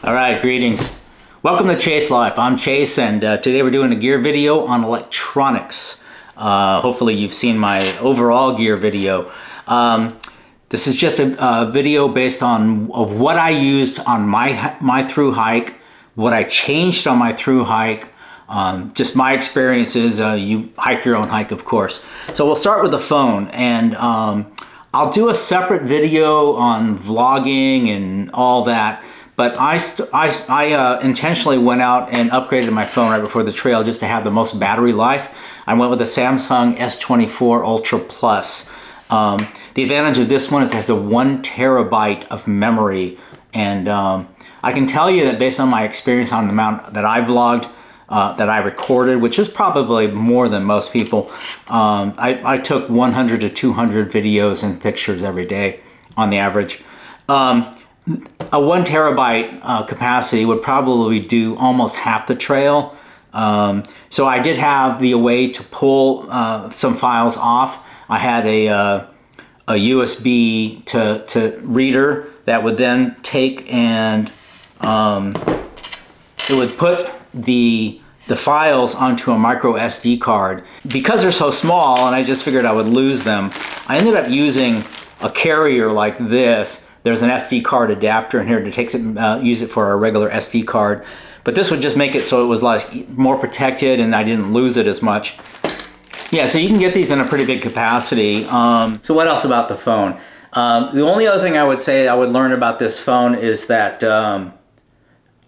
All right, greetings. Welcome to Chase Life. I'm Chase, and today we're doing a gear video on electronics. Hopefully you've seen my overall gear video. This is just a video based on what I used on my through hike, what I changed on my through hike, just my experiences. You hike your own hike, of course. So we'll start with the phone, and I'll do a separate video on vlogging and all that. But I intentionally went out and upgraded my phone right before the trail just to have the most battery life. I went with a Samsung S24 Ultra Plus. The advantage of this one is it has a 1 terabyte of memory, and I can tell you that based on my experience on the amount that I vlogged, that I recorded, which is probably more than most people, I took 100 to 200 videos and pictures every day on the average. A 1 terabyte capacity would probably do almost half the trail. So I did have the way to pull some files off. I had a USB to reader that would then take and it would put the files onto a micro SD card. Because they're so small and I just figured I would lose them, I ended up using a carrier like this. There's an SD card adapter in here to use it for a regular SD card. But this would just make it so it was like more protected and I didn't lose it as much. Yeah, so you can get these in a pretty big capacity. So what else about the phone? The only other thing I would say I would learn about this phone is that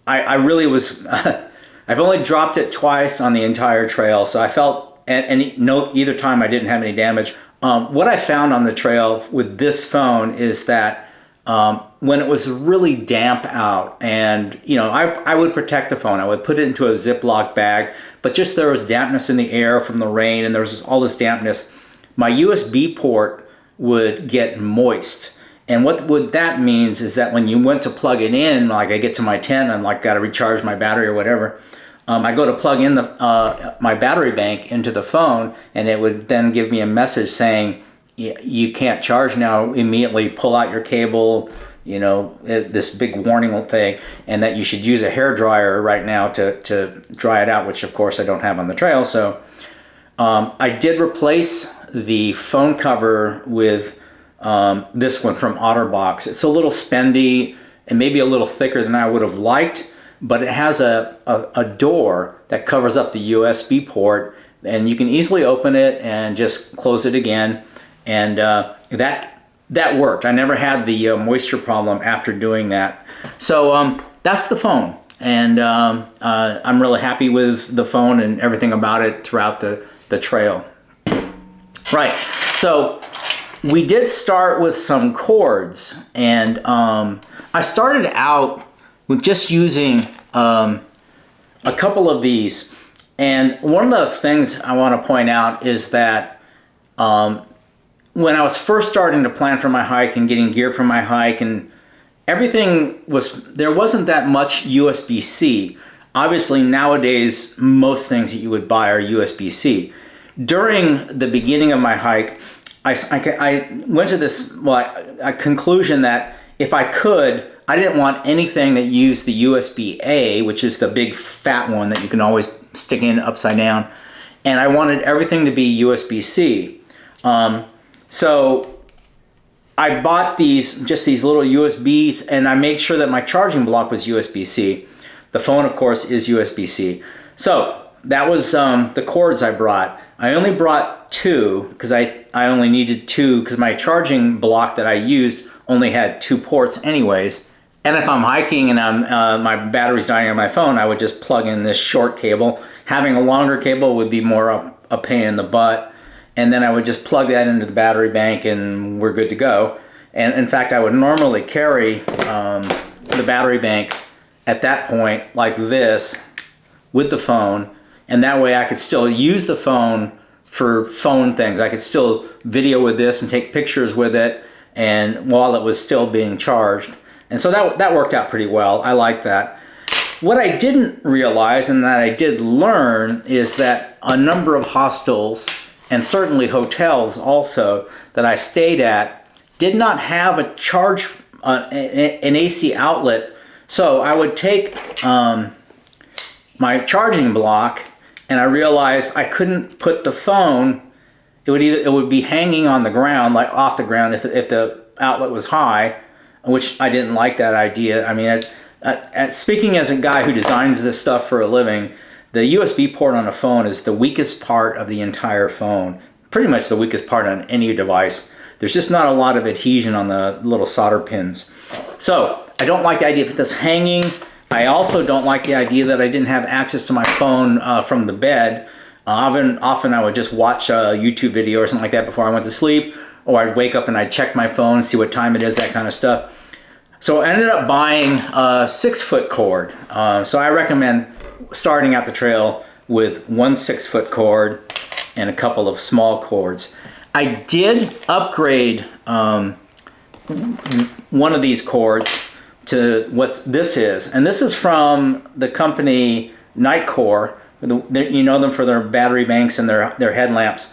I really was, I've only dropped it twice on the entire trail. So I felt, and no, either time I didn't have any damage. What I found on the trail with this phone is that when it was really damp out, and I would protect the phone. I would put it into a Ziploc bag, but just there was dampness in the air from the rain, and there was all this dampness. My USB port would get moist, and what that means is that when you went to plug it in, like I get to my tent, I'm like got to recharge my battery or whatever. I go to plug in my battery bank into the phone, and it would then give me a message saying, you can't charge now, immediately pull out your cable, this big warning thing, and that you should use a hair dryer right now to dry it out, which of course I don't have on the trail. So I did replace the phone cover with this one from OtterBox. It's a little spendy and maybe a little thicker than I would have liked, but it has a door that covers up the USB port, and you can easily open it and just close it again. And that worked. I never had the moisture problem after doing that. So that's the phone, and I'm really happy with the phone and everything about it throughout the trail. Right, so we did start with some cords, and I started out with just using a couple of these. And one of the things I want to point out is that when I was first starting to plan for my hike and getting gear for my hike, and everything there wasn't that much USB-C. Obviously nowadays most things that you would buy are USB-C. During the beginning of my hike, I went to this a conclusion that if I could, I didn't want anything that used the USB-A, which is the big fat one that you can always stick in upside down, and I wanted everything to be USB-C. So I bought just these little USBs, and I made sure that my charging block was USB-C. The phone, of course, is USB-C. So that was the cords I brought. I only brought 2 because I only needed 2 because my charging block that I used only had 2 ports anyways. And if I'm hiking and my battery's dying on my phone, I would just plug in this short cable. Having a longer cable would be more a pain in the butt. And then I would just plug that into the battery bank and we're good to go. And in fact, I would normally carry the battery bank at that point like this with the phone. And that way I could still use the phone for phone things. I could still video with this and take pictures with it, and while it was still being charged. And so that worked out pretty well. I like that. What I didn't realize, and that I did learn, is that a number of hostels, and certainly hotels also, that I stayed at did not have a charge, an AC outlet So I would take my charging block, and I realized I couldn't put the phone. It would be hanging on the ground, like off the ground, if the outlet was high, which I didn't like that idea. I mean, speaking as a guy who designs this stuff for a living, the USB port on a phone is the weakest part of the entire phone. Pretty much the weakest part on any device. There's just not a lot of adhesion on the little solder pins. So I don't like the idea of this hanging. I also don't like the idea that I didn't have access to my phone from the bed. Often I would just watch a YouTube video or something like that before I went to sleep, or I'd wake up and I'd check my phone, see what time it is, that kind of stuff. So I ended up buying a 6-foot cord. So I recommend starting out the trail with one 6-foot cord and a couple of small cords. I did upgrade one of these cords to what this is, and this is from the company Nitecore. You know them for their battery banks and their headlamps.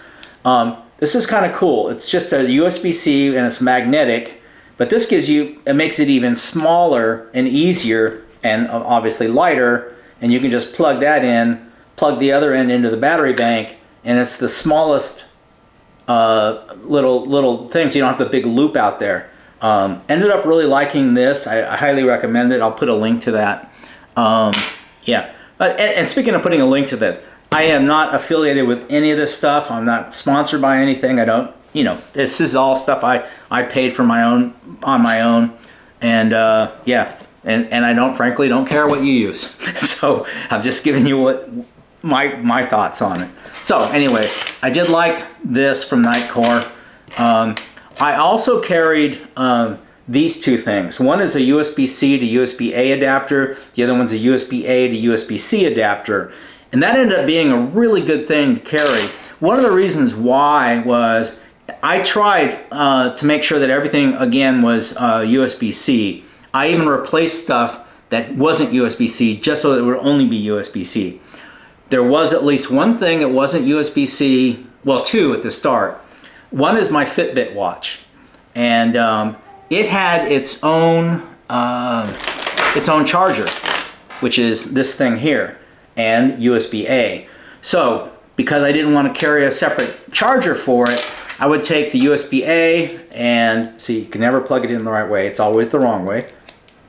This is kind of cool. It's just a USB-C and it's magnetic, but this it makes it even smaller and easier and obviously lighter, and you can just plug that in, plug the other end into the battery bank, and it's the smallest little things. You don't have the big loop out there. Ended up really liking this. I highly recommend it. I'll put a link to that. Yeah. And speaking of putting a link to this, I am not affiliated with any of this stuff. I'm not sponsored by anything. I don't, this is all stuff I paid for on my own. And yeah, and I frankly don't care what you use. So I'm just giving you what my thoughts on it. So anyways, I did like this from Nitecore. I also carried these two things. One is a USB-C to USB-A adapter. The other one's a USB-A to USB-C adapter. And that ended up being a really good thing to carry. One of the reasons why was I tried to make sure that everything, again, was USB-C. I even replaced stuff that wasn't USB-C just so that it would only be USB-C. There was at least one thing that wasn't USB-C, well, two at the start. One is my Fitbit watch. And it had its own charger, which is this thing here, and USB-A. So because I didn't want to carry a separate charger for it, I would take the USB-A and see, you can never plug it in the right way. It's always the wrong way.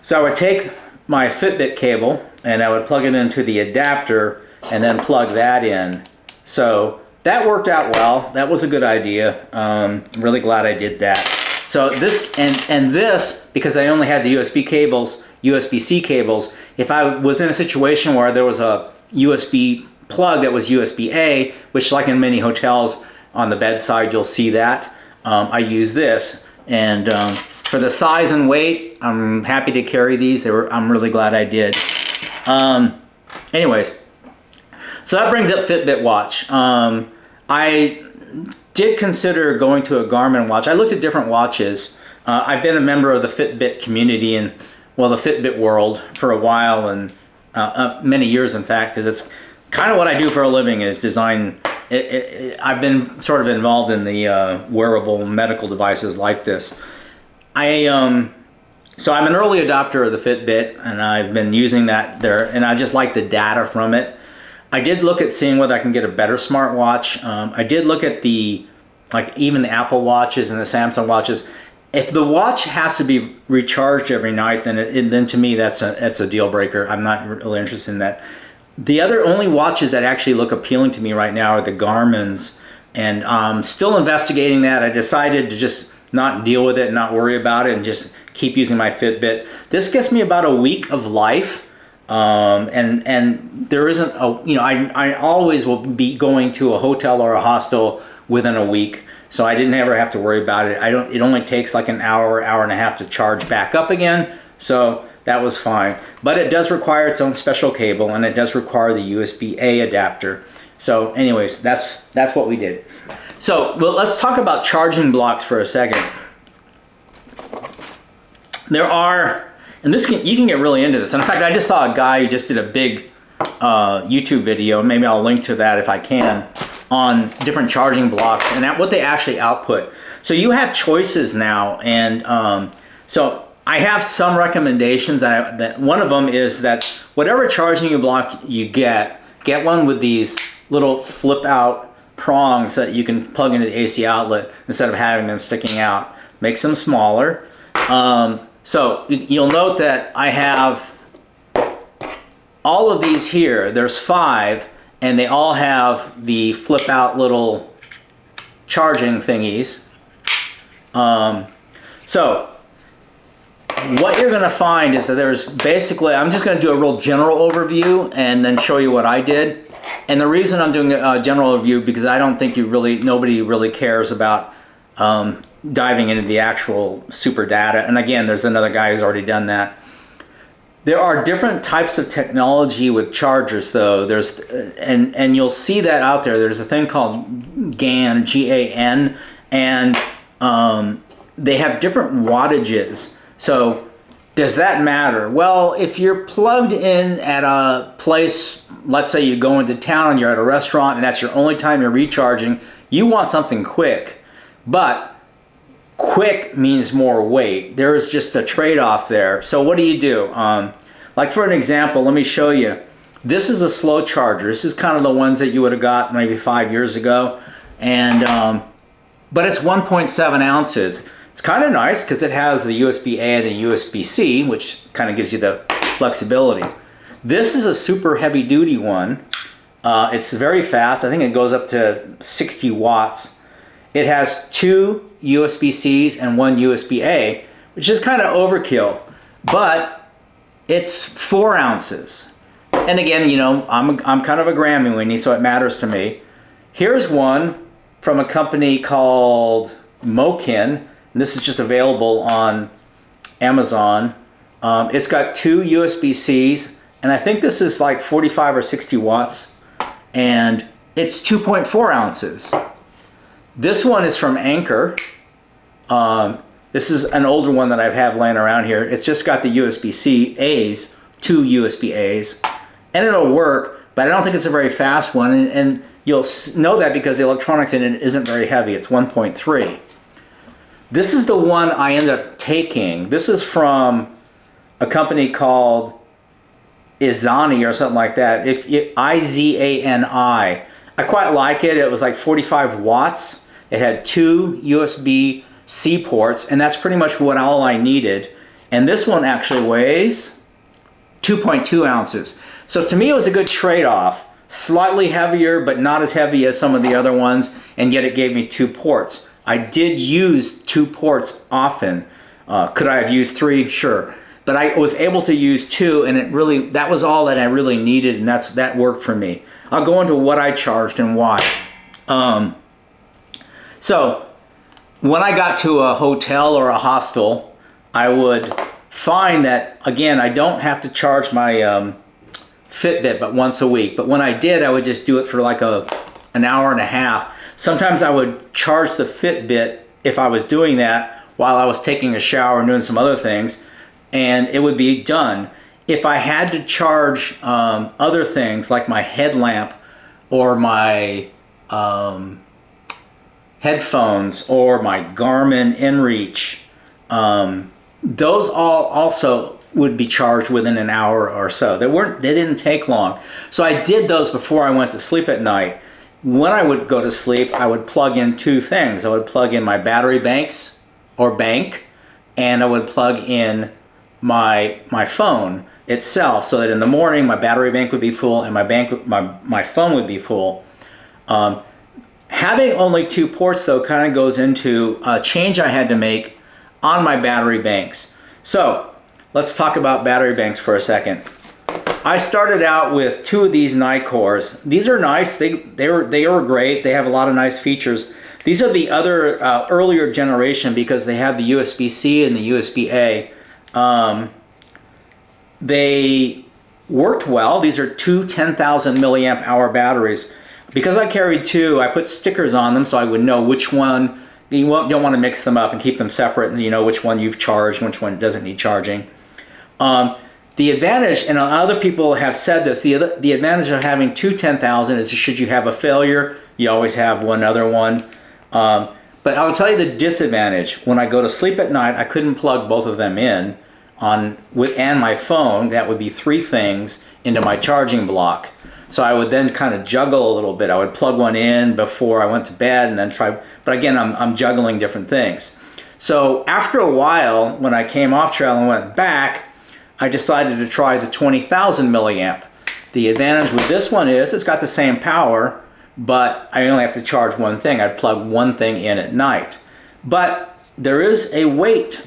So I would take my Fitbit cable and I would plug it into the adapter and then plug that in. So that worked out well. That was a good idea. I'm really glad I did that. So this and this, because I only had the USB-C cables, if I was in a situation where there was a USB plug that was USB-A, which like in many hotels on the bedside, you'll see that, I use this. And for the size and weight, I'm happy to carry these. I'm really glad I did. Anyways, so that brings up Fitbit watch. I did consider going to a Garmin watch. I looked at different watches. I've been a member of the Fitbit community and, well, the Fitbit world for a while, and many years, in fact, because it's kind of what I do for a living is design. I've been sort of involved in the wearable medical devices like this. So I'm an early adopter of the Fitbit, and I've been using that there, and I just like the data from it. I did look at seeing whether I can get a better smartwatch. I did look at even the Apple watches and the Samsung watches. If the watch has to be recharged every night, then to me that's a deal breaker. I'm not really interested in that. The only watches that actually look appealing to me right now are the Garmin's, and I'm still investigating that. I decided to just not deal with it, not worry about it, and just keep using my Fitbit. This gets me about a week of life. And there isn't I always will be going to a hotel or a hostel within a week, so I didn't ever have to worry about it. It only takes like an hour and a half to charge back up again, so that was fine. But it does require its own special cable, and it does require the USB-A adapter. So anyways, that's what we did. So let's talk about charging blocks for a second. There are, and you can get really into this. And in fact, I just saw a guy who just did a big YouTube video, maybe I'll link to that if I can, on different charging blocks and what they actually output. So you have choices now, and so I have some recommendations. That one of them is that whatever charging block you get one with these little flip out prongs that you can plug into the AC outlet instead of having them sticking out. Makes them smaller. So you'll note that I have all of these here. There's 5, and they all have the flip out little charging thingies. So what you're going to find is that there's basically, I'm just going to do a real general overview and then show you what I did. And the reason I'm doing a general overview because I don't think nobody really cares about diving into the actual super data. And again, there's another guy who's already done that. There are different types of technology with chargers, though. There's and you'll see that out there. There's a thing called GAN, G-A-N, and they have different wattages. So does that matter? Well, if you're plugged in at a place, let's say you go into town and you're at a restaurant and that's your only time you're recharging, you want something quick. But quick means more weight. There is just a trade-off there. So what do? Like for an example, let me show you. This is a slow charger. This is kind of the ones that you would have got maybe 5 years ago. And but it's 1.7 ounces. It's kind of nice because it has the USB-A and the USB-C, which kind of gives you the flexibility. This is a super heavy-duty one. It's very fast. I think it goes up to 60 watts. It has 2 USB-Cs and 1 USB-A, which is kind of overkill, but it's 4 ounces. And again, you know, I'm kind of a Grammy weenie, so it matters to me. Here's one from a company called Mokin. And this is just available on Amazon. It's got 2 USB-Cs, and I think this is like 45 or 60 watts, and it's 2.4 ounces. This one is from Anker. This is an older one that I've had laying around here. It's just got the USB-C A's, 2 USB-A's, and it'll work, but I don't think it's a very fast one, and you'll know that because the electronics in it isn't very heavy. It's 1.3. This is the one I ended up taking. This is from a company called Izani or something like that. I-Z-A-N-I. I quite like it. It was like 45 watts. It had 2 USB-C ports, and that's pretty much all I needed. And this one actually weighs 2.2 ounces. So to me, it was a good trade-off. Slightly heavier, but not as heavy as some of the other ones, and yet it gave me 2 ports. I did use 2 ports often. Could I have used 3? Sure. But I was able to use 2, and that was all that I really needed, and that worked for me. I'll go into what I charged and why. So when I got to a hotel or a hostel, I would find that, again, I don't have to charge my Fitbit but once a week. But when I did, I would just do it for like an hour and a half. Sometimes I would charge the Fitbit if I was doing that while I was taking a shower and doing some other things, and it would be done. If I had to charge other things like my headlamp or my headphones or my Garmin InReach, those all also would be charged within an hour or so. They didn't take long. So I did those before I went to sleep at night. When I would go to sleep, I would plug in 2 things. I would plug in my battery banks or bank, and I would plug in my phone itself, so that in the morning my battery bank would be full and my phone would be full. Having only 2 ports though kind of goes into a change I had to make on my battery banks. So let's talk about battery banks for a second. I started out with 2 of these Nitekores. These are nice. They were great. They have a lot of nice features. These are the other earlier generation because they have the USB-C and the USB-A. They worked well. These are 2 10,000 milliamp hour batteries. Because I carried 2, I put stickers on them so I would know which one. You don't want to mix them up and keep them separate, and you know which one you've charged and which one doesn't need charging. The advantage, and other people have said this, the advantage of having 2 10,000 is should you have a failure, you always have one other one. But I'll tell you the disadvantage. When I go to sleep at night, I couldn't plug both of them in and my phone. That would be 3 things into my charging block. So I would then kind of juggle a little bit. I would plug one in before I went to bed and then try, but again, I'm juggling different things. So after a while, when I came off trail and went back, I decided to try the 20,000 milliamp. The advantage with this one is it's got the same power, but I only have to charge one thing. I'd plug one thing in at night. But there is a weight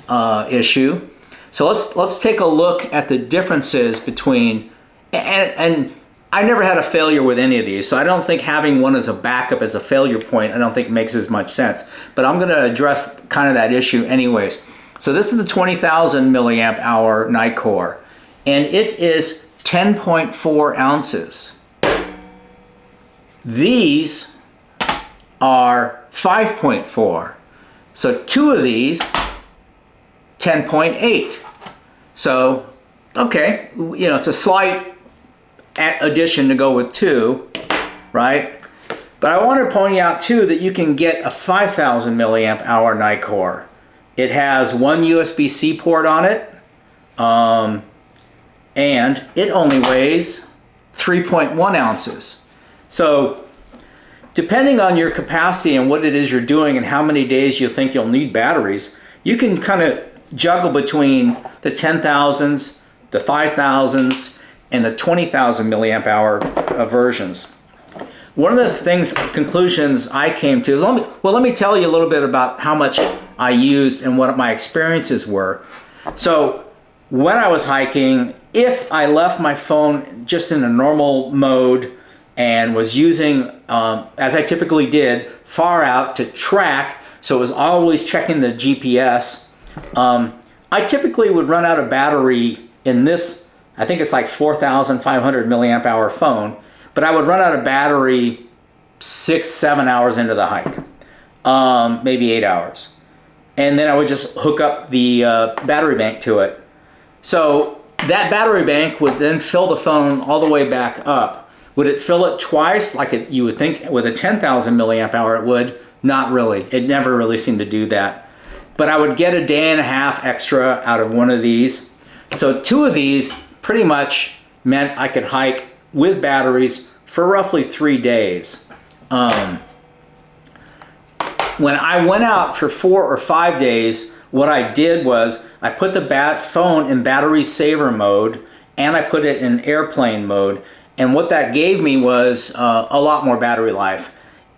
issue. So let's take a look at the differences between, and I never had a failure with any of these, so I don't think having one as a backup as a failure point, I don't think makes as much sense. But I'm gonna address kind of that issue anyways. So this is the 20,000 milliamp hour Nitecore, and it is 10.4 ounces. These are 5.4. So 2 of these, 10.8. So, okay, you know, it's a slight addition to go with 2, right? But I want to point out too that you can get a 5,000 milliamp hour Nitecore. It has one USB-C port on it, and it only weighs 3.1 ounces. So depending on your capacity and what it is you're doing and how many days you think you'll need batteries, you can kind of juggle between the 10,000s, the 5,000s, and the 20,000 milliamp hour versions. One of the conclusions I came to is, let me tell you a little bit about how much I used and what my experiences were. So when I was hiking, if I left my phone just in a normal mode and was using, as I typically did, far out to track, so it was always checking the GPS, I typically would run out of battery in this, I think it's like 4,500 milliamp hour phone, but I would run out of battery 6-7 hours into the hike, maybe 8 hours. And then I would just hook up the battery bank to it. So that battery bank would then fill the phone all the way back up. Would it fill it twice like you would think with a 10,000 milliamp hour it would? Not really. It never really seemed to do that. But I would get a day and a half extra out of one of these. So 2 of these pretty much meant I could hike with batteries for roughly 3 days. When I went out for 4 or 5 days, what I did was I put the phone in battery saver mode and I put it in airplane mode. And what that gave me was a lot more battery life.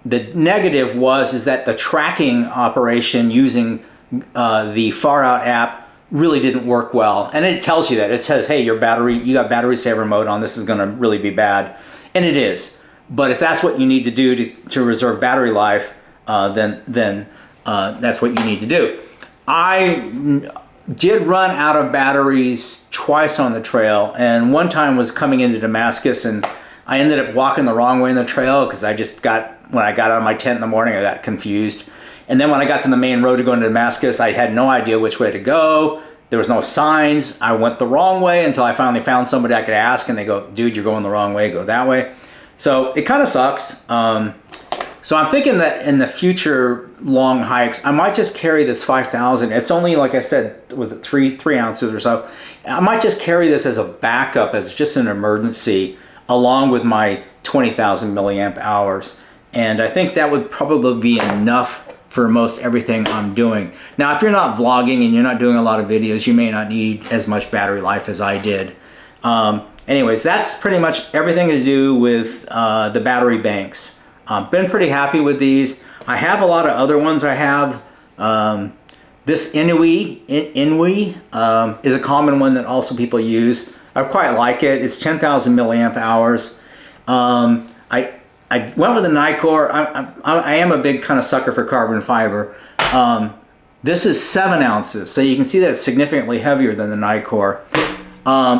The negative is that the tracking operation using the Far Out app really didn't work well. And it tells you that. It says, hey, you got battery saver mode on, this is gonna really be bad. And it is. But if that's what you need to do to reserve battery life, then that's what you need to do. I did run out of batteries twice on the trail, and one time was coming into Damascus, and I ended up walking the wrong way in the trail because when I got out of my tent in the morning, I got confused. And then when I got to the main road to go into Damascus, I had no idea which way to go. There was no signs. I went the wrong way until I finally found somebody I could ask, and they go, dude, you're going the wrong way, go that way. So it kind of sucks. So I'm thinking that in the future long hikes, I might just carry this 5,000. It's only, like I said, was it 3 ounces or so. I might just carry this as a backup, as just an emergency, along with my 20,000 milliamp hours. And I think that would probably be enough for most everything I'm doing. Now, if you're not vlogging and you're not doing a lot of videos, you may not need as much battery life as I did. Anyways, that's pretty much everything to do with the battery banks. Been pretty happy with these. I have a lot of other ones I have. This Inui is a common one that also people use. I quite like it. It's 10,000 milliamp hours. I went with a Nitecore. I am a big kind of sucker for carbon fiber. This is 7 ounces, so you can see that it's significantly heavier than the Nitecore.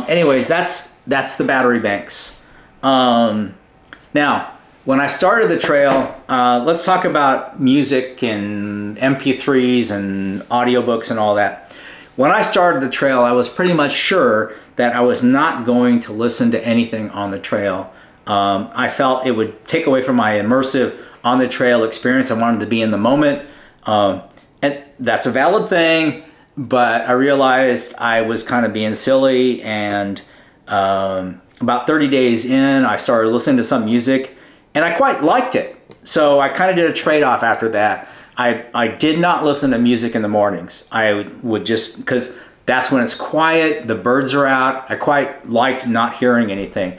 Anyways, that's the battery banks. Now, when I started the trail, let's talk about music and MP3s and audiobooks and all that. When I started the trail, I was pretty much sure that I was not going to listen to anything on the trail. I felt it would take away from my immersive on the trail experience. I wanted to be in the moment. And that's a valid thing, but I realized I was kind of being silly, and about 30 days in, I started listening to some music, and I quite liked it. So I kind of did a trade-off after that. I did not listen to music in the mornings. I would just, because that's when it's quiet, the birds are out. I quite liked not hearing anything.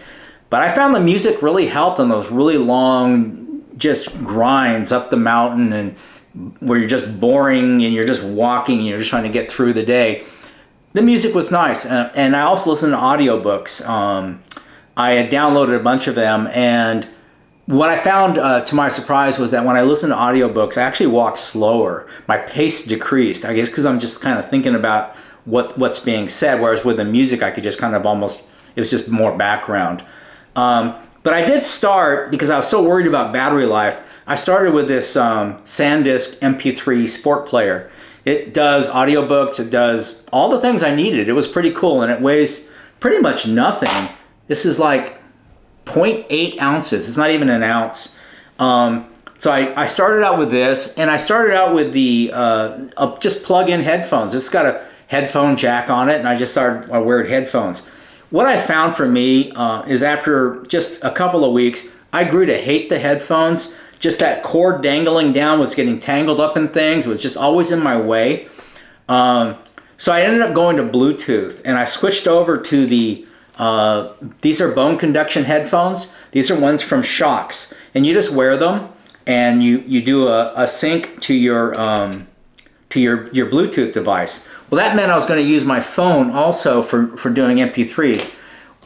But I found the music really helped on those really long, just grinds up the mountain, and where you're just boring and you're just walking and you're just trying to get through the day. The music was nice. And I also listened to audiobooks. I had downloaded a bunch of them, and what I found, to my surprise, was that when I listened to audiobooks, I actually walked slower. My pace decreased, I guess because I'm just kind of thinking about what's being said, whereas with the music, I could just kind of almost, it was just more background. But I did start, because I was so worried about battery life, I started with this Sandisk MP3 sport player. It does audiobooks, it does all the things I needed. It was pretty cool, and it weighs pretty much nothing. This is like 0.8 ounces. It's not even an ounce. So I started out with this, and I started out with the just plug-in headphones. It's got a headphone jack on it, and I wear headphones. What I found for me is after just a couple of weeks, I grew to hate the headphones. Just that cord dangling down was getting tangled up in things. It was just always in my way. So I ended up going to Bluetooth, and I switched over to these are bone conduction headphones. These are ones from Shokz, and you just wear them, and you do a sync to your Bluetooth device. Well, that meant I was going to use my phone also for doing MP3s.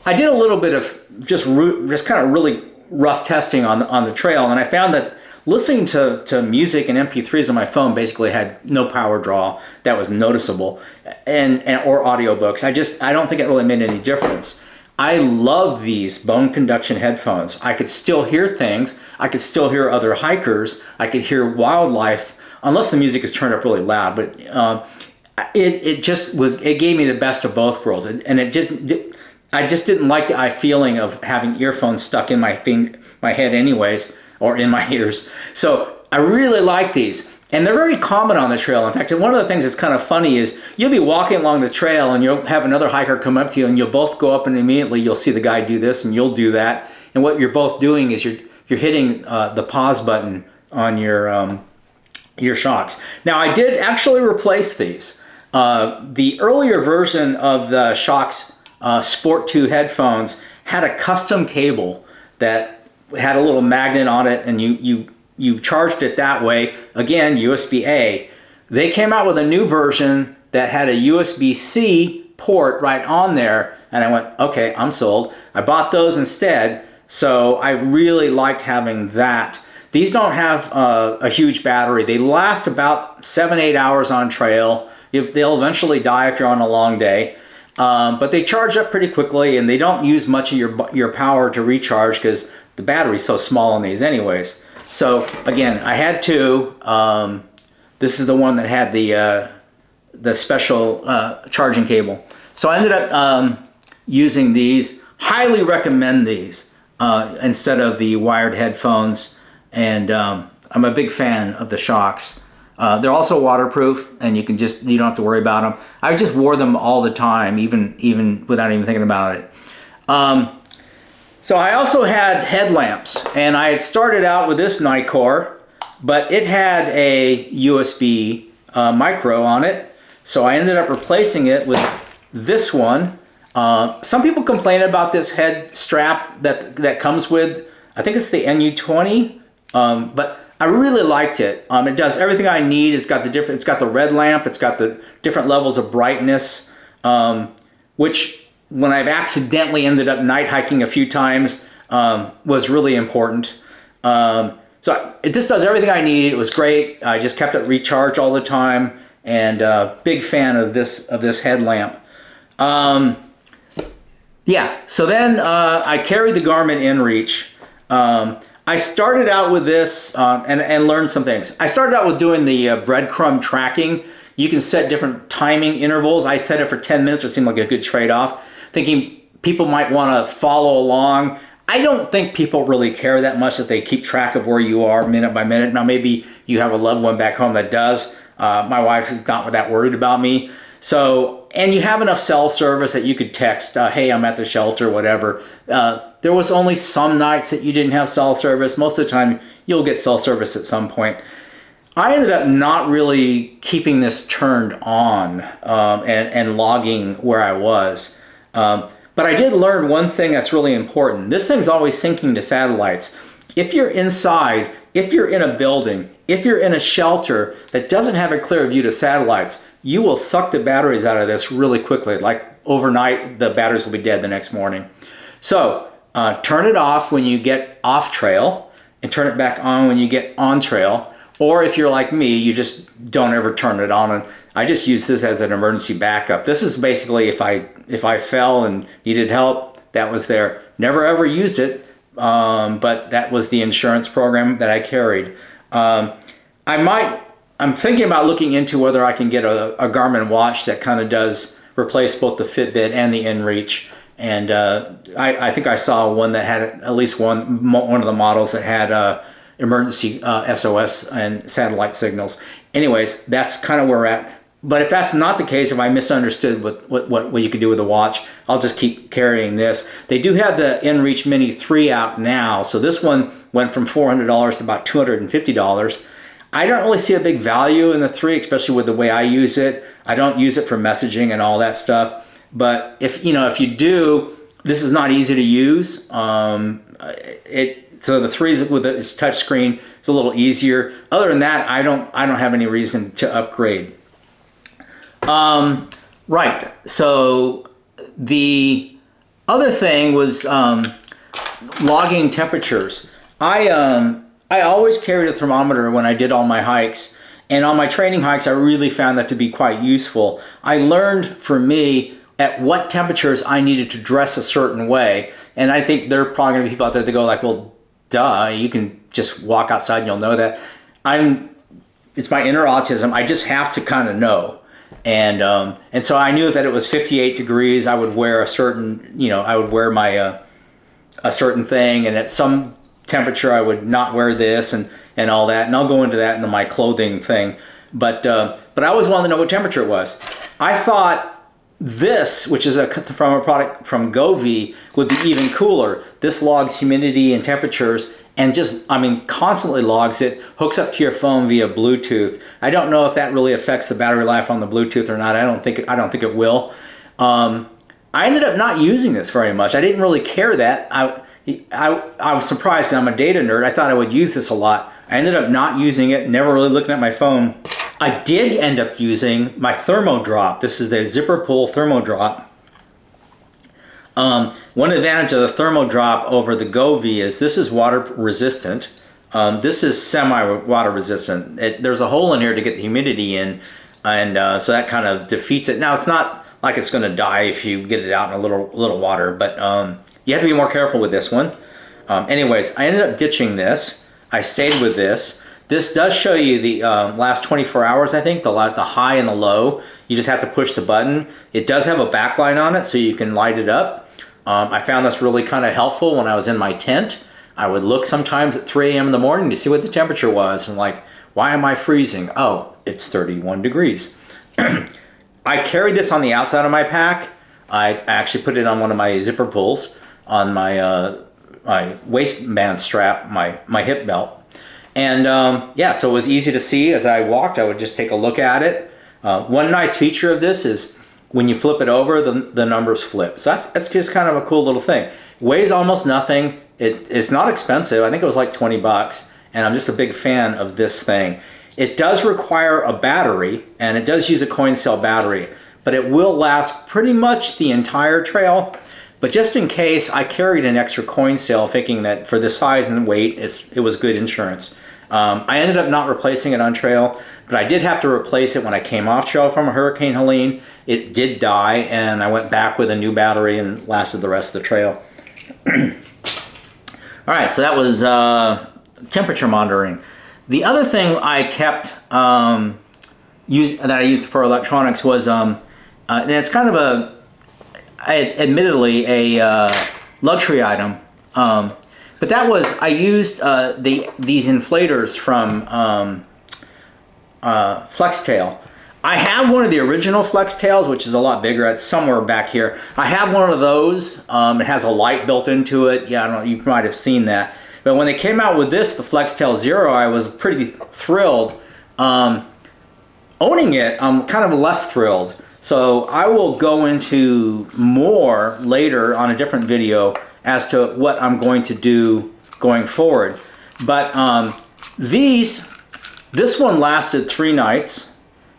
I did a little bit of just kind of really rough testing on the trail, and I found that listening to music and MP3s on my phone basically had no power draw that was noticeable, or audiobooks. I don't think it really made any difference. I love these bone conduction headphones. I could still hear things. I could still hear other hikers. I could hear wildlife, unless the music is turned up really loud. But it gave me the best of both worlds, and I just didn't like the feeling of having earphones stuck in my head anyways, or in my ears. So I really like these, and they're very common on the trail. In fact, one of the things that's kind of funny is you'll be walking along the trail, and you'll have another hiker come up to you, and you'll both go up, and immediately you'll see the guy do this, and you'll do that. And what you're both doing is you're hitting the pause button on your Shokz. Now, I did actually replace these. The earlier version of the Shokz Sport 2 headphones had a custom cable that had a little magnet on it, and you charged it that way. Again, USB-A. They came out with a new version that had a USB-C port right on there, and I went, okay, I'm sold. I bought those instead, so I really liked having that. These don't have a huge battery. They last about 7-8 hours on trail. They'll eventually die if you're on a long day. But they charge up pretty quickly, and they don't use much of your power to recharge because the battery's so small on these anyways. So again, I had two. This is the one that had the special charging cable. So I ended up using these. Highly recommend these instead of the wired headphones. And I'm a big fan of the Shokz. They're also waterproof, and you don't have to worry about them. I just wore them all the time, even without even thinking about it. So I also had headlamps, and I had started out with this Nitecore, but it had a USB micro on it. So I ended up replacing it with this one. Some people complain about this head strap that comes with, I think it's the NU20, but I really liked it. It does everything I need. It's got the red lamp. It's got the different levels of brightness, which when I've accidentally ended up night hiking a few times was really important. So it just does everything I need. It was great. I just kept it recharged all the time, and big fan of this headlamp. Yeah. So then I carried the Garmin InReach. I started out with this and learned some things. I started out with doing the breadcrumb tracking. You can set different timing intervals. I set it for 10 minutes, which seemed like a good trade-off, thinking people might want to follow along. I don't think people really care that much that they keep track of where you are minute by minute. Now, maybe you have a loved one back home that does. My wife is not that worried about me. So, and you have enough cell service that you could text, hey, I'm at the shelter, whatever. There was only some nights that you didn't have cell service. Most of the time, you'll get cell service at some point. I ended up not really keeping this turned on and logging where I was. But I did learn one thing that's really important. This thing's always syncing to satellites. If you're inside, if you're in a building, if you're in a shelter that doesn't have a clear view to satellites, you will suck the batteries out of this really quickly. Like overnight, the batteries will be dead the next morning. So turn it off when you get off trail and turn it back on when you get on trail. Or if you're like me, you just don't ever turn it on. And I just use this as an emergency backup. This is basically if I fell and needed help, that was there. Never ever used it, but that was the insurance program that I carried. I'm thinking about looking into whether I can get a Garmin watch that kind of does replace both the Fitbit and the InReach. And I think I saw one that had at least one of the models that had emergency SOS and satellite signals. Anyways, that's kind of where we're at. But if that's not the case, if I misunderstood what you could do with the watch, I'll just keep carrying this. They do have the InReach Mini 3 out now. So this one went from $400 to about $250. I don't really see a big value in the 3, especially with the way I use it. I don't use it for messaging and all that stuff. But if you do, this is not easy to use. So the 3 with its touch screen is a little easier. Other than that, I don't have any reason to upgrade. Right. So the other thing was logging temperatures. I always carried a thermometer when I did all my hikes, and on my training hikes, I really found that to be quite useful. I learned for me at what temperatures I needed to dress a certain way, and I think there are probably going to be people out there that go like, well, duh, you can just walk outside and you'll know that. It's my inner autism. I just have to kind of know. And so I knew that it was 58 degrees. I would wear a certain, I would wear my, a certain thing. And at some temperature, I would not wear this and all that. And I'll go into that into my clothing thing. But I always wanted to know what temperature it was. I thought this, which is from a product from Govee, would be even cooler. This logs humidity and temperatures and constantly logs it, hooks up to your phone via Bluetooth. I don't know if that really affects the battery life on the Bluetooth or not. I don't think it will. I ended up not using this very much. I didn't really care that. I was surprised, I'm a data nerd. I thought I would use this a lot. I ended up not using it, never really looking at my phone. I did end up using my Thermodrop. This is the zipper pull Thermodrop. One advantage of the Thermodrop over the Govee is this is water resistant. This is semi-water resistant. There's a hole in here to get the humidity in, and so that kind of defeats it. Now, it's not like it's going to die if you get it out in a little water, but you have to be more careful with this one. Anyways, I ended up ditching this. I stayed with this. This does show you the last 24 hours, I think, the high and the low. You just have to push the button. It does have a backlight on it, so you can light it up. I found this really kind of helpful when I was in my tent. I would look sometimes at 3 a.m. in the morning to see what the temperature was, and like, why am I freezing? Oh, it's 31 degrees. I carried this on the outside of my pack. I actually put it on one of my zipper pulls on my my waistband strap, my hip belt. And yeah, so it was easy to see as I walked. I would just take a look at it. One nice feature of this is when you flip it over, the numbers flip. So that's just kind of a cool little thing. Weighs almost nothing. It's not expensive. I think it was like 20 bucks. And I'm just a big fan of this thing. It does require a battery, and it does use a coin cell battery, but it will last pretty much the entire trail. But just in case, I carried an extra coin cell thinking that for the size and weight, it was good insurance. I ended up not replacing it on trail, but I did have to replace it when I came off trail from Hurricane Helene. It did die, and I went back with a new battery and lasted the rest of the trail. All right, so that was temperature monitoring. The other thing I kept that I used for electronics was, and it's kind of admittedly a luxury item, But that was, I used these inflators from Flextail. I have one of the original Flextails, which is a lot bigger. It's somewhere back here. I have one of those. It has a light built into it. Yeah, I don't know, you might have seen that. But when they came out with this, the Flextail Zero, I was pretty thrilled. Owning it, I'm kind of less thrilled. So I will go into more later on a different video as to what I'm going to do going forward. But this one lasted 3 nights.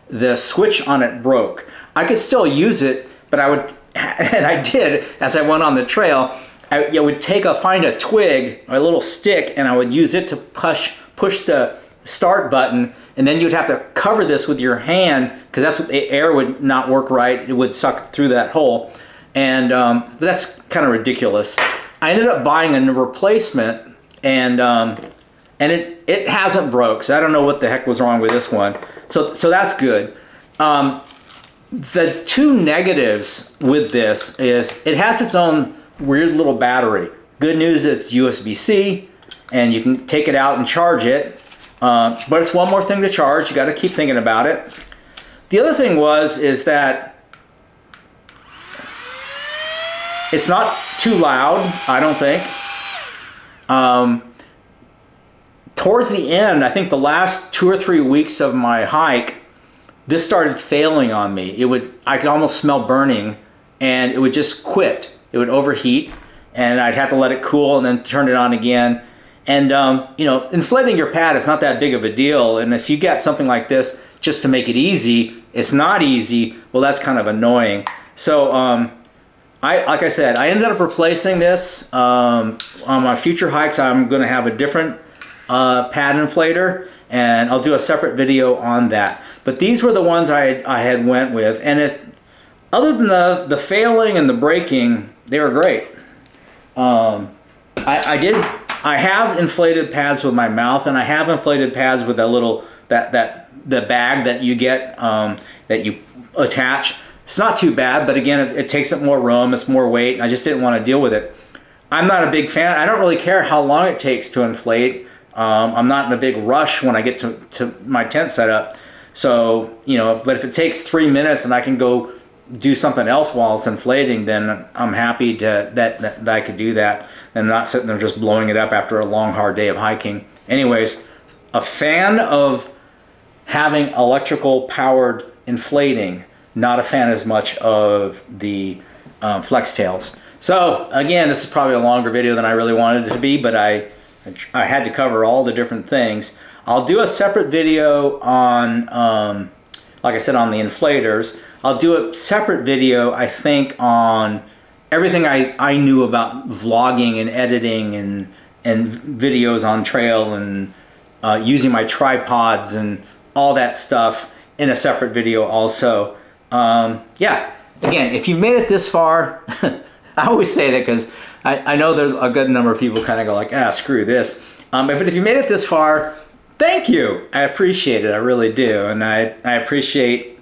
The switch on it broke. I could still use it, but I would, and I did as I went on the trail, I would find a twig, a little stick, and I would use it to push the start button, and then you'd have to cover this with your hand, because that's what the air would not work right. It would suck through that hole, and that's kind of ridiculous. I ended up buying a replacement, and it hasn't broke, so I don't know what the heck was wrong with this one. So that's good. The 2 negatives with this is it has its own weird little battery. Good news is it's USB-C, and you can take it out and charge it. But it's one more thing to charge. You got to keep thinking about it. The other thing is that it's not too loud, I don't think. Towards the end, I think the last 2 or 3 weeks of my hike, this started failing on me. I could almost smell burning, and it would just quit. It would overheat, and I'd have to let it cool and then turn it on again. And you know, inflating your pad is not that big of a deal. And if you get something like this just to make it easy, it's not easy. Well, that's kind of annoying. So like I said, I ended up replacing this. On my future hikes, I'm going to have a different pad inflator, and I'll do a separate video on that. But these were the ones I had went with, and other than the failing and the breaking, they were great. I have inflated pads with my mouth, and I have inflated pads with that little the bag that you get that you attach. It's not too bad, but again, it takes up more room, it's more weight, and I just didn't want to deal with it. I'm not a big fan. I don't really care how long it takes to inflate. I'm not in a big rush when I get to my tent setup. So, you know, but if it takes 3 minutes and I can go do something else while it's inflating, then I'm happy that I could do that and not sitting there just blowing it up after a long, hard day of hiking. Anyways, a fan of having electrical powered inflating, not a fan as much of the Flextails. So again, this is probably a longer video than I really wanted it to be, but I had to cover all the different things. I'll do a separate video on, like I said, on the inflators. I'll do a separate video, I think, on everything I knew about vlogging and editing and videos on trail and using my tripods and all that stuff in a separate video also. Yeah, again, if you made it this far, I always say that because I know there's a good number of people kind of go like, screw this. But if you made it this far, thank you. I appreciate it. I really do. And I appreciate,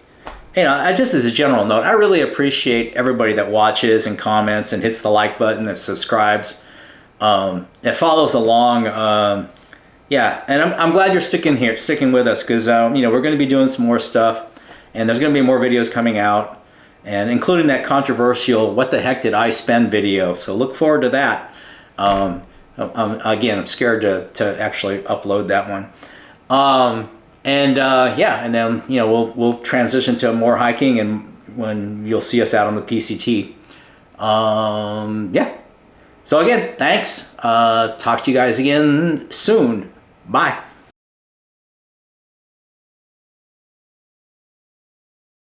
you know, just as a general note, I really appreciate everybody that watches and comments and hits the like button, that subscribes, that follows along. Yeah, and I'm glad you're sticking with us, because you know, we're going to be doing some more stuff, and there's going to be more videos coming out, and including that controversial "What the heck did I spend?" video. So look forward to that. Again, I'm scared to actually upload that one. Yeah, and then, you know, we'll transition to more hiking, and when you'll see us out on the PCT. Yeah. So again, thanks. Talk to you guys again soon. Bye.